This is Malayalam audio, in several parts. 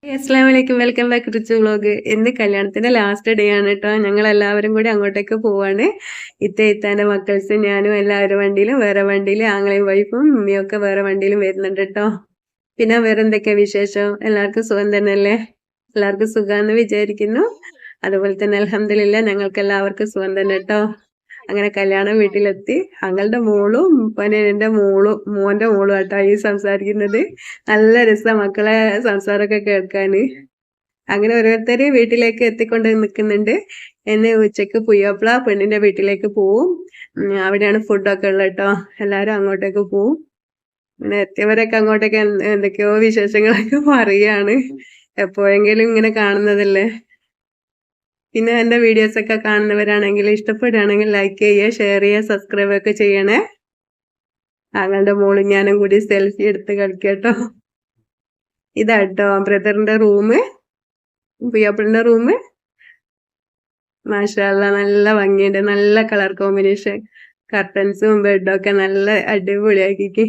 അസ്സലാമലൈക്കും. Welcome back to vlog. ഇന്ന് കല്യാണത്തിന്റെ ലാസ്റ്റ് ഡേ ആണ് കേട്ടോ. ഞങ്ങൾ എല്ലാവരും കൂടി അങ്ങോട്ടേക്ക് പോവാണ്. ഇത്താന്റെ മക്കൾസും ഞാനും എല്ലാവരും വണ്ടിയിലും, വേറെ വണ്ടിയിൽ ആങ്ങളെയും വൈഫും ഉമ്മയും ഒക്കെ വേറെ വണ്ടിയിലും വരുന്നുണ്ട് കേട്ടോ. പിന്നെ വേറെ എന്തൊക്കെയാ വിശേഷം? എല്ലാവർക്കും സുഖം തന്നെയല്ലേ? എല്ലാവർക്കും സുഖാന്ന് വിചാരിക്കുന്നു. അതുപോലെ തന്നെ അൽഹംദുലില്ലാ ഞങ്ങൾക്ക് എല്ലാവർക്കും സുഖം തന്നെ കേട്ടോ. അങ്ങനെ കല്യാണം വീട്ടിലെത്തി. ഞങ്ങളുടെ മോളും എന്റെ മോന്റെ മോളും കേട്ടോ ഈ സംസാരിക്കുന്നത്. നല്ല രസാ മക്കളെ സംസാരമൊക്കെ കേൾക്കാന്. അങ്ങനെ ഓരോരുത്തര് വീട്ടിലേക്ക് എത്തിക്കൊണ്ട് നിൽക്കുന്നുണ്ട്. എന്നെ ഉച്ചക്ക് പുയ്യാപ്ല പെണ്ണിന്റെ വീട്ടിലേക്ക് പോവും. അവിടെയാണ് ഫുഡൊക്കെ ഉള്ളത് കേട്ടോ. എല്ലാരും അങ്ങോട്ടേക്ക് പോവും. പിന്നെ എത്തിയവരൊക്കെ അങ്ങോട്ടേക്ക് എന്തൊക്കെയോ വിശേഷങ്ങളൊക്കെ പറയാണ്. എപ്പോഴെങ്കിലും ഇങ്ങനെ കാണുന്നതല്ലേ. പിന്നെ എൻ്റെ വീഡിയോസൊക്കെ കാണുന്നവരാണെങ്കിൽ ഇഷ്ടപ്പെടുകയാണെങ്കിൽ ലൈക്ക് ചെയ്യുക, ഷെയർ ചെയ്യുക, സബ്സ്ക്രൈബ് ഒക്കെ ചെയ്യണേ. ആങ്ങളുടെ മോളും ഞാനും കൂടി സെൽഫി എടുത്ത് കളിക്കട്ടോ. ഇതാട്ടോ ബ്രദറിന്റെ റൂം, പുയ്യാപ്പിളിന്റെ റൂം. മാഷാഅല്ലാ നല്ല ഭംഗിയുണ്ട്, നല്ല കളർ കോമ്പിനേഷൻ. കർട്ടൻസും ബെഡും ഒക്കെ നല്ല അടിപൊളിയാക്കി.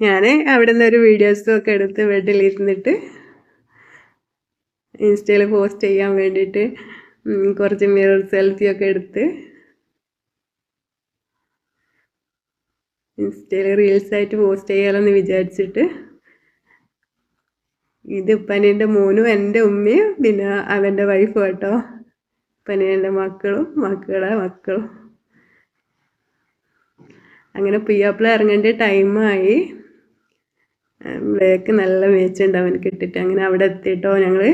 ഞാൻ അവിടെ നിന്ന് ഒരു വീഡിയോസും ഒക്കെ എടുത്ത് ബെഡിലിരുന്നിട്ട് ഇൻസ്റ്റയിൽ പോസ്റ്റ് ചെയ്യാൻ വേണ്ടിയിട്ട് കുറച്ച് മിറർ സെൽഫി ഒക്കെ എടുത്ത് ഇൻസ്റ്റയിൽ റീൽസ് ആയിട്ട് പോസ്റ്റ് ചെയ്യാമെന്ന് വിചാരിച്ചിട്ട്. ഇത് പനീൻ്റെ മോനും എൻ്റെ ഉമ്മയും പിന്നെ അവൻ്റെ വൈഫും കേട്ടോ. പനീൻ്റെ മക്കളും മക്കളുടെ മക്കളും. അങ്ങനെ പുയ്യാപ്പിള ഇറങ്ങേണ്ട ടൈമായി. ബ്ലേക്ക് നല്ല മേച്ചുണ്ട് അവനക്ക് ഇട്ടിട്ട്. അങ്ങനെ അവിടെ എത്തിയിട്ടോ ഞങ്ങൾ.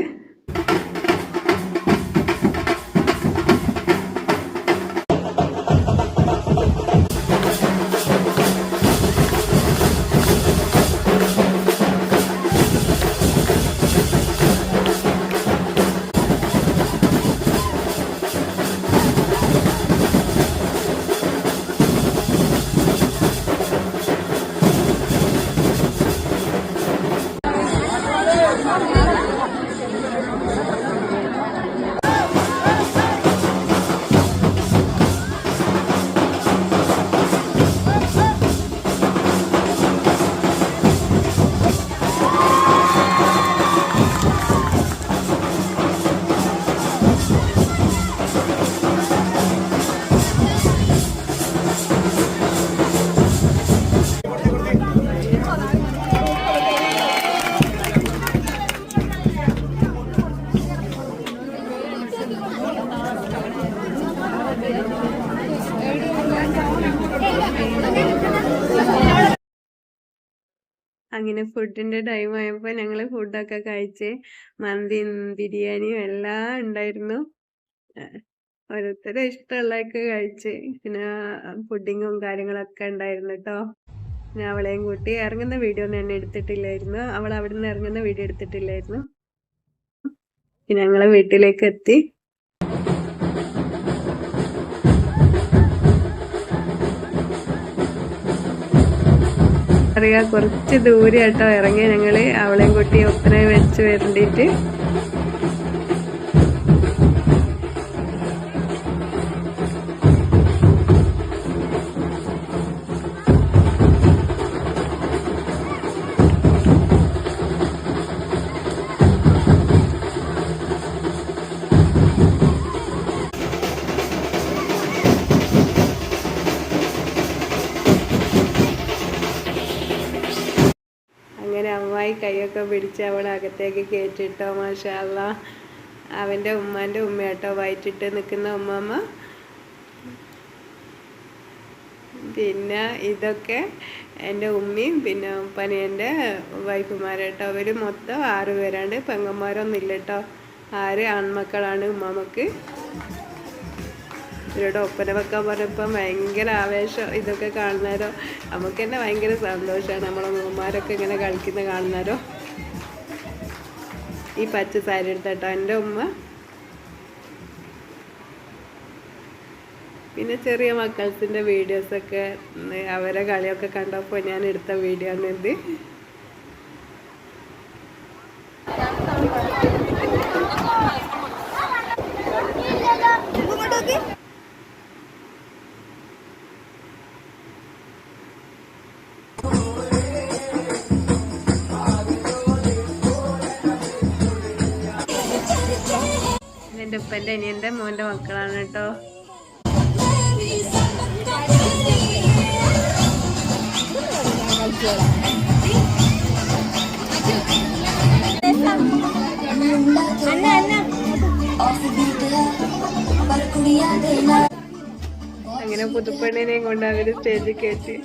അങ്ങനെ ഫുഡിൻ്റെ ടൈം ആയപ്പോൾ ഞങ്ങൾ ഫുഡൊക്കെ കഴിച്ച് മന്തിയും ബിരിയാണിയും എല്ലാം ഉണ്ടായിരുന്നു. ഓരോരുത്തരെ ഇഷ്ടമുള്ളതൊക്കെ കഴിച്ച്. പിന്നെ പുഡിങ്ങും കാര്യങ്ങളൊക്കെ ഉണ്ടായിരുന്നു കേട്ടോ. പിന്നെ അവളെയും കൂട്ടി ഇറങ്ങുന്ന വീഡിയോ ഒന്നും എന്നെ എടുത്തിട്ടില്ലായിരുന്നു. അവൾ അവിടെ നിന്ന് ഇറങ്ങുന്ന വീഡിയോ എടുത്തിട്ടില്ലായിരുന്നു. പിന്നെ ഞങ്ങളെ വീട്ടിലേക്ക് എത്തി. അറിയാ കുറച്ച് ദൂരെ കേട്ടോ ഇറങ്ങി ഞങ്ങൾ അവളെയും കൂട്ടി ഒപ്പന വെച്ച് വരണ്ടിട്ട്. അങ്ങനെ അമ്മായി കൈയൊക്കെ പിടിച്ച് അവളെ അകത്തേക്ക് കയറ്റിട്ടോ. മാഷാ അല്ലാ. അവൻ്റെ ഉമ്മാൻ്റെ ഉമ്മയാട്ടോ വയറ്റിട്ട് നിൽക്കുന്ന ഉമ്മാമ്മ. പിന്നെ ഇതൊക്കെ എൻ്റെ ഉമ്മയും പിന്നെ പനിയൻ്റെ വൈഫുമാരാട്ടോ. അവർ മൊത്തം 6 പേരാണ്ട്. പെങ്ങന്മാരൊന്നും ഇല്ല കേട്ടോ. 6 ആൺമക്കളാണ് ഉമ്മാമ്മക്ക്. ഇവരുടെ ഒപ്പന വെക്കാൻ പറഞ്ഞപ്പോൾ ഭയങ്കര ആവേശം. ഇതൊക്കെ കാണുന്നേരോ നമുക്ക് തന്നെ ഭയങ്കര സന്തോഷമാണ്. നമ്മളെ ഉമ്മമാരൊക്കെ ഇങ്ങനെ കളിക്കുന്ന കാണുന്നേരോ. ഈ പച്ച സാരി എടുത്തട്ടോ എൻ്റെ ഉമ്മ. പിന്നെ ചെറിയ മക്കൾസിൻ്റെ വീഡിയോസൊക്കെ അവരെ കളിയൊക്കെ കണ്ടപ്പോൾ ഞാൻ എടുത്ത വീഡിയോ ആണ് ഇത്. എൻ്റെ ഉപ്പൻ്റെ അനിയൻ്റെ മോൻ്റെ മക്കളാണ് കേട്ടോ. അങ്ങനെ പുതുപ്പെണ്ണിനെയും കൊണ്ട് അവര് സ്റ്റേജിൽ കയറ്റി.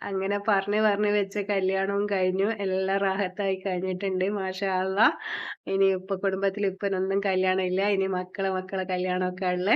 അങ്ങനെ പറഞ്ഞ് വെച്ച കല്യാണവും കഴിഞ്ഞു. എല്ലാം റാഹത്തായി കഴിഞ്ഞിട്ടുണ്ട്. മാഷാ അല്ലാഹ്. ഇനി കുടുംബത്തിൽ ഇപ്പൊന്നും കല്യാണം ഇല്ല. ഇനി മക്കളെ കല്യാണമൊക്കെ ഉള്ളെ.